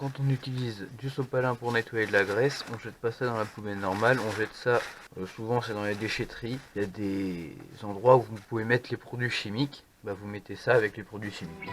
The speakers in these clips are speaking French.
quand on utilise du sopalin pour nettoyer de la graisse, on jette pas ça dans la poubelle normale, on jette ça, souvent c'est dans les déchetteries. Il y a des endroits où vous pouvez mettre les produits chimiques, bah vous mettez ça avec les produits chimiques.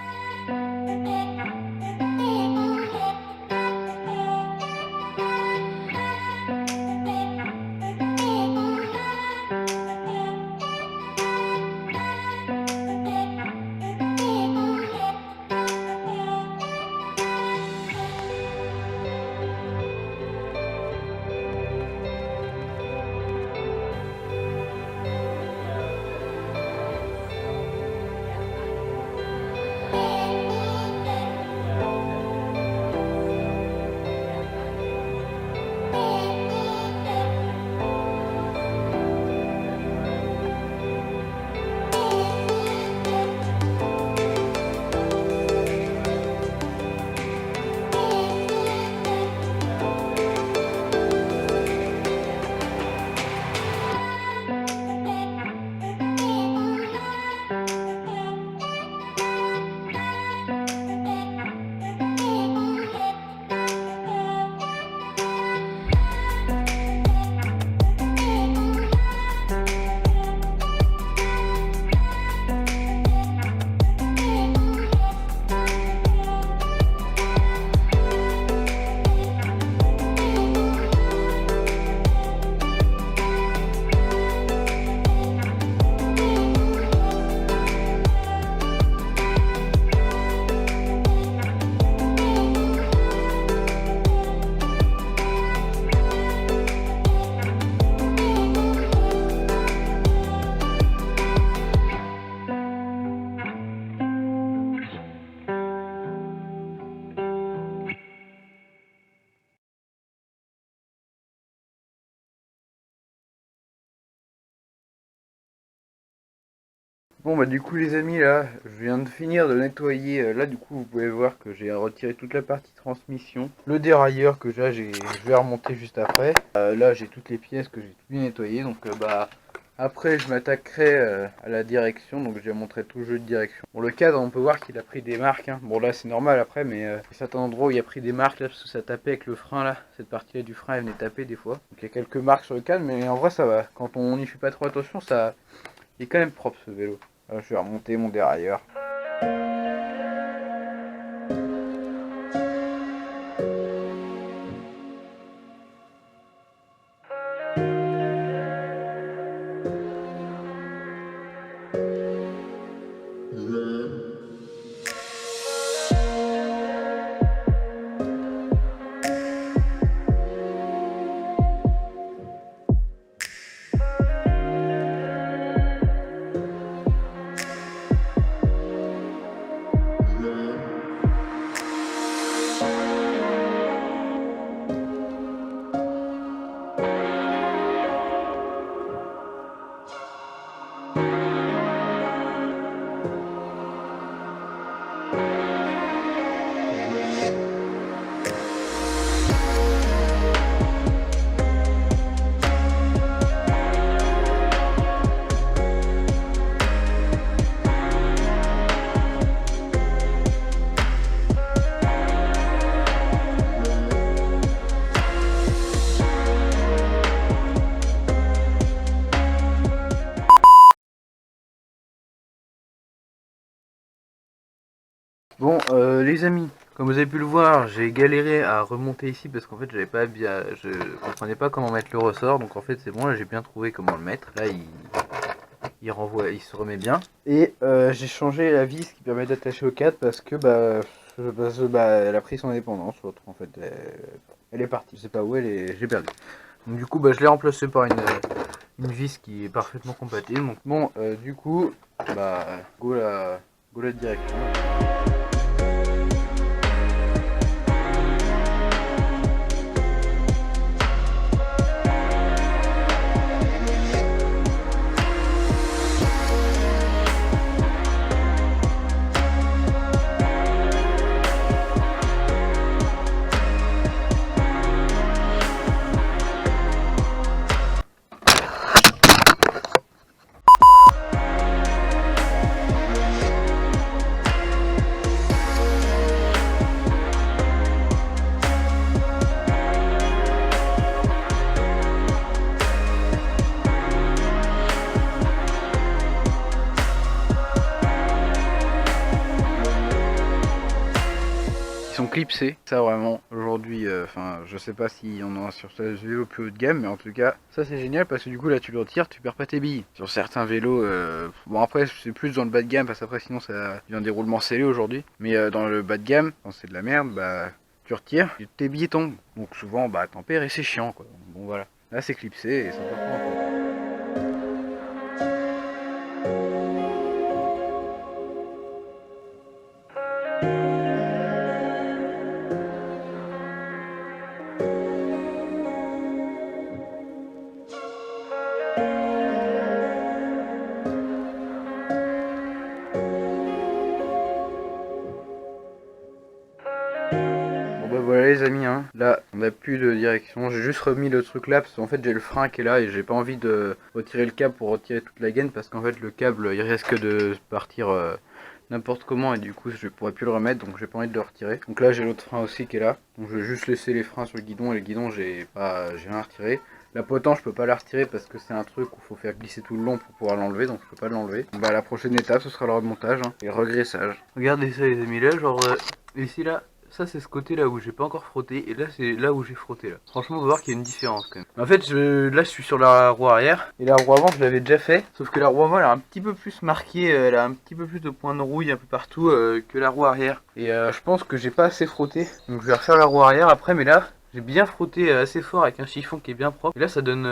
Bon bah du coup les amis, là je viens de finir de nettoyer, là du coup vous pouvez voir que j'ai retiré toute la partie transmission, le dérailleur que je vais remonter juste après. Là j'ai toutes les pièces que j'ai tout bien nettoyées, donc bah après je m'attaquerai à la direction, donc je vais montrer tout le jeu de direction. Bon, le cadre on peut voir qu'il a pris des marques, hein. Bon là c'est normal après, mais il y a certains endroits où il a pris des marques là parce que ça tapait avec le frein là, cette partie là du frein elle venait taper des fois. Donc il y a quelques marques sur le cadre, mais en vrai ça va, quand on n'y fait pas trop attention, ça il est quand même propre ce vélo. Je vais remonter mon dérailleur. Bon les amis, comme vous avez pu le voir, j'ai galéré à remonter ici parce qu'en fait j'avais pas bien, je comprenais pas comment mettre le ressort, donc en fait c'est bon, là j'ai bien trouvé comment le mettre. Là il renvoie, il se remet bien. Et j'ai changé la vis qui permet d'attacher au cadre parce que elle a pris son indépendance, l'autre en fait, elle est partie, je sais pas où elle est, j'ai perdu. Donc du coup bah je l'ai remplacé par une vis qui est parfaitement compatible. Donc bon du coup bah go la direction. clipsé. Ça vraiment, aujourd'hui, enfin, je sais pas si on en a sur ce vélo plus haut de gamme, mais en tout cas, ça c'est génial parce que du coup là tu le retires, tu perds pas tes billes. Sur certains vélos, bon après c'est plus dans le bas de gamme parce qu'après sinon ça devient un déroulement scellé aujourd'hui. Mais dans le bas de gamme, quand c'est de la merde, bah tu retires, tes billes tombent. Donc souvent, bah t'en perds et c'est chiant quoi. Bon voilà, là c'est clipsé et ça perd pas en fait. Bon bah voilà les amis, hein. Là on a plus de direction, j'ai juste remis le truc là parce qu'en fait j'ai le frein qui est là et j'ai pas envie de retirer le câble pour retirer toute la gaine parce qu'en fait le câble il risque de partir n'importe comment et du coup je pourrais plus le remettre donc j'ai pas envie de le retirer. Donc là j'ai l'autre frein aussi qui est là, donc je vais juste laisser les freins sur le guidon et le guidon j'ai rien à retirer. La potence je peux pas la retirer parce que c'est un truc où il faut faire glisser tout le long pour pouvoir l'enlever donc je peux pas l'enlever. Bah la prochaine étape ce sera le remontage hein, et le regraissage. Regardez ça les amis, là genre ici là. Ça c'est ce côté là où j'ai pas encore frotté et là c'est là où j'ai frotté là. Franchement on va voir qu'il y a une différence quand même. En fait là je suis sur la roue arrière et la roue avant je l'avais déjà fait. Sauf que la roue avant elle a un petit peu plus marqué, elle a un petit peu plus de points de rouille un peu partout que la roue arrière. Et je pense que j'ai pas assez frotté. Donc je vais refaire la roue arrière après mais là j'ai bien frotté assez fort avec un chiffon qui est bien propre. Et là ça donne...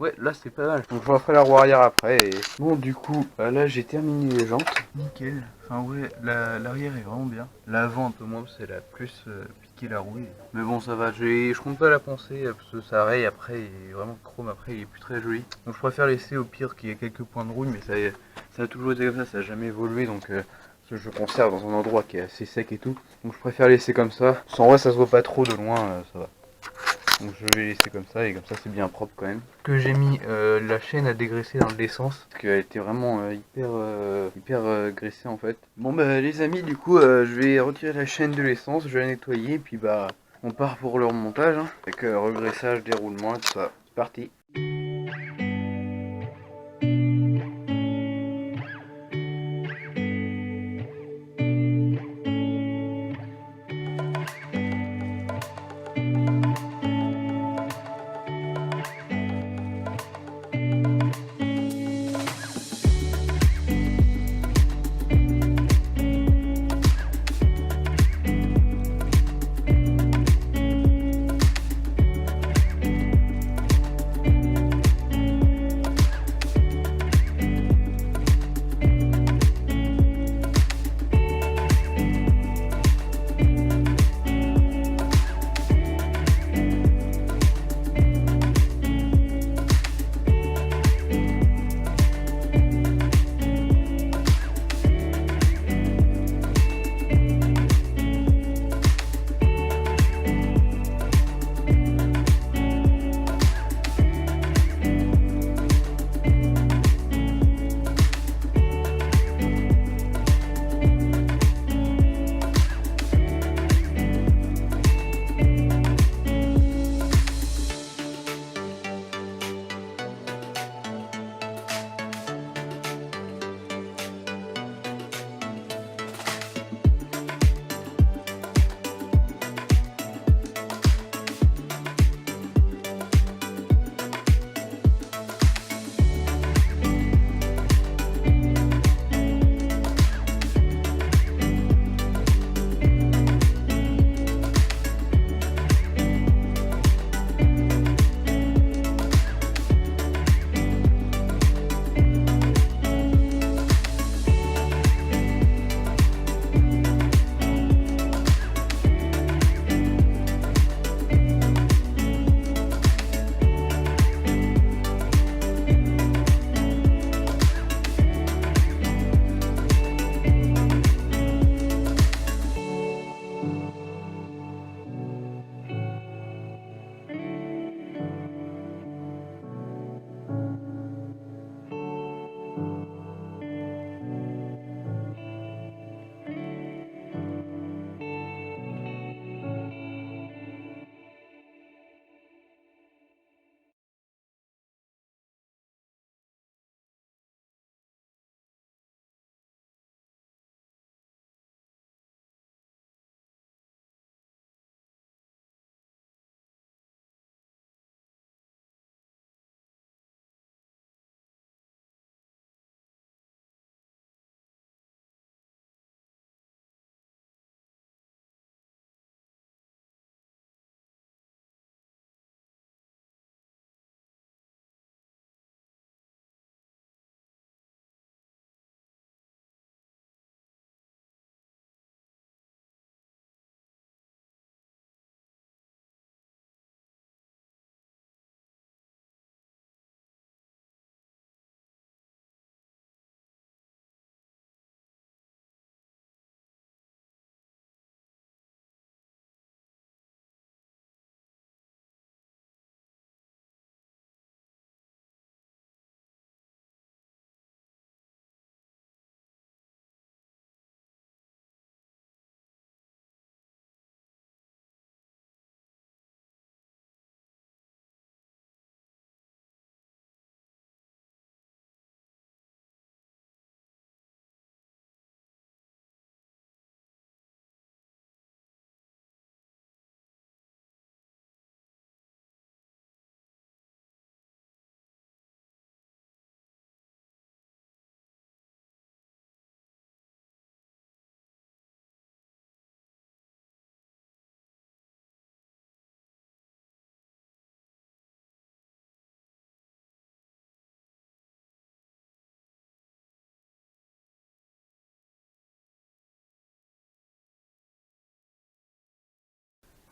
ouais là c'est pas mal. Donc je referai la roue arrière après et... Bon du coup là j'ai terminé les jantes. Nickel. Enfin ouais l'arrière est vraiment bien. L'avant un peu moins parce qu'elle a plus piqué la roue. Mais bon ça va, je compte pas la poncer parce que ça raye après et vraiment le chrome après il est plus très joli. Donc je préfère laisser au pire qu'il y ait quelques points de rouille mais ça a toujours été comme ça a jamais évolué donc... je conserve dans un endroit qui est assez sec et tout. Donc je préfère laisser comme ça. En vrai ça se voit pas trop de loin, ça va. Donc je vais laisser comme ça et comme ça c'est bien propre quand même. Que j'ai mis la chaîne à dégraisser dans l'essence. Parce qu'elle était vraiment hyper graissée en fait. Bon bah les amis du coup je vais retirer la chaîne de l'essence, je vais la nettoyer et puis bah on part pour le remontage. Hein, avec regraissage, déroulement et tout ça. C'est parti.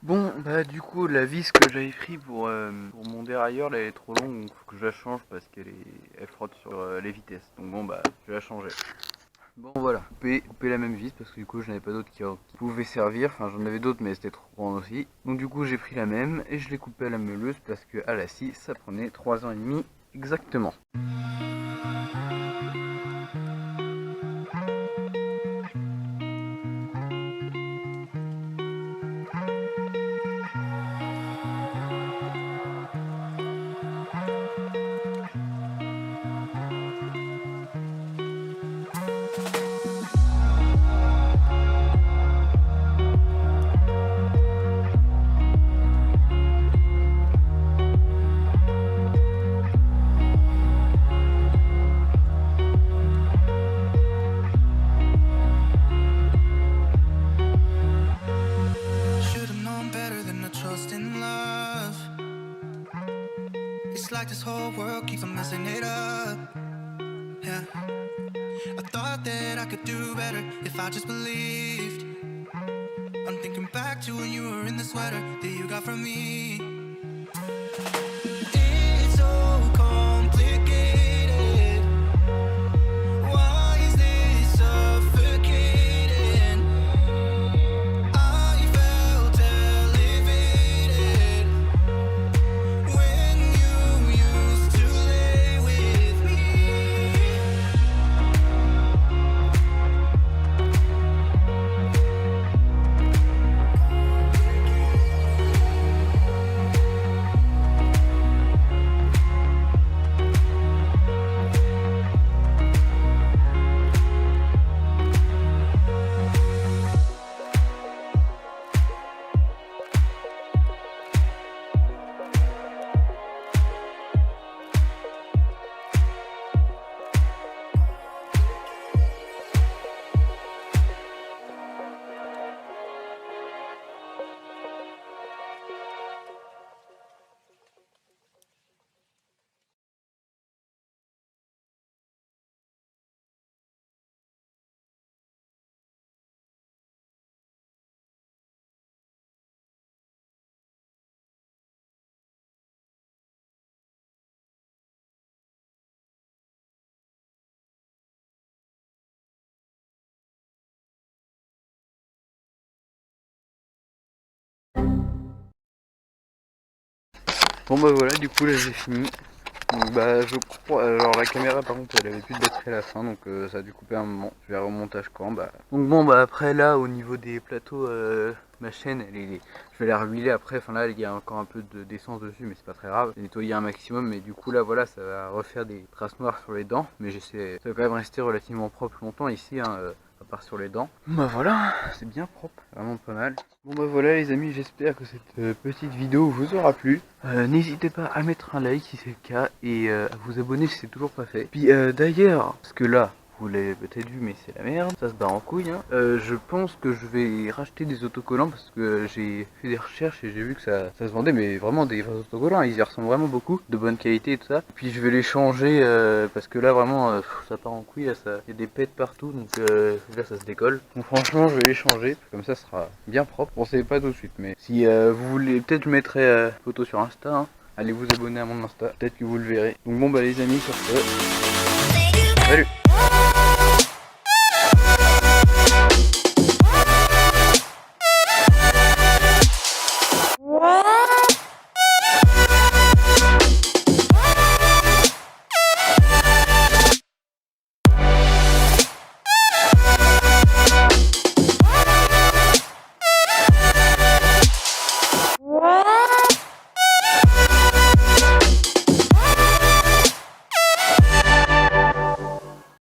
Bon bah du coup la vis que j'avais pris pour mon dérailleur là, elle est trop longue, donc faut que je la change parce elle frotte sur les vitesses. Donc bon bah je vais la changer. Bon voilà, couper la même vis parce que du coup je n'avais pas d'autres qui pouvaient servir, enfin j'en avais d'autres mais c'était trop grand aussi. Donc du coup j'ai pris la même et je l'ai coupée à la meuleuse parce que à la scie ça prenait 3 ans et demi exactement. It's like this whole world keeps on messing it up. Yeah, I thought that I could do better if I just believed. I'm thinking back to when you were in the sweater that you got from me. It's so complicated. Why is this suffocating? I felt elevated when you used to lay with me. Bon bah voilà, du coup là j'ai fini. Donc bah je crois, alors la caméra par contre elle avait plus de batterie à la fin, donc ça a dû couper un moment. Je vais remontage quand bah. Donc bon bah après là au niveau des plateaux, ma chaîne je vais la rehuiler après, enfin là il y a encore un peu d'essence dessus mais c'est pas très grave. J'ai nettoyé un maximum mais du coup là voilà ça va refaire des traces noires sur les dents. Mais ça va quand même rester relativement propre longtemps ici hein, à part sur les dents. Bah voilà, c'est bien propre, vraiment pas mal. Bon bah voilà les amis, j'espère que cette petite vidéo vous aura plu. N'hésitez pas à mettre un like si c'est le cas et à vous abonner si c'est toujours pas fait. Puis d'ailleurs, parce que là, vous l'avez peut-être vu mais c'est la merde, ça se barre en couille hein. Je pense que je vais racheter des autocollants parce que j'ai fait des recherches et j'ai vu que ça se vendait mais vraiment des vrais autocollants, ils y ressemblent vraiment beaucoup, de bonne qualité et tout ça. Puis je vais les changer parce que là vraiment ça part en couille, il y a des pets partout donc là ça se décolle. Donc franchement je vais les changer, comme ça sera bien propre. Bon c'est pas tout de suite mais si vous voulez, peut-être je mettrai photo sur Insta hein. Allez vous abonner à mon Insta, peut-être que vous le verrez. Donc bon bah les amis sur ce, salut.